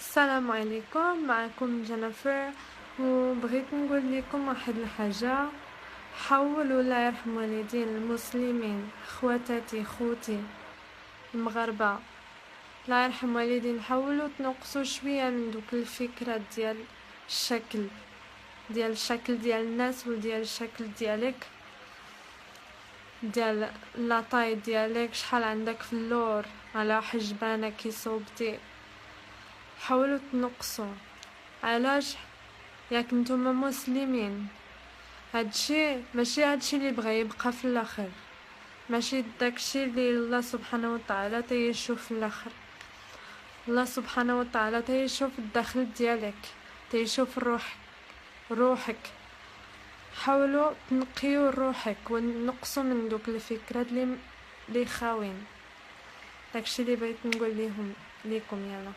السلام عليكم، معكم جينيفر، وبغيت نقول لكم واحد الحاجة. حاولوا الله يرحم والدين المسلمين، خواتاتي خوتي المغاربة، الله يرحم والدين، حاولوا تنقصوا شوية من دوك الفكرة ديال الشكل ديال الناس وديال الشكل ديالك، ديال لاطاي ديالك، شحال عندك في اللور على حجبانك كي صوبتي. حاولوا تنقصوا. علاش؟ ياك نتوما مسلمين، هادشي ماشي هادشي اللي بغى يبقى في الاخر، ماشي داكشي اللي الله سبحانه وتعالى تيشوف في الاخر. الله سبحانه وتعالى تيشوف الداخل ديالك، تيشوف روحك. حاولوا تنقيوا روحك ونقصوا من دوك الفكرات اللي خاوين. داكشي اللي بغيت نقول لكم. يلا.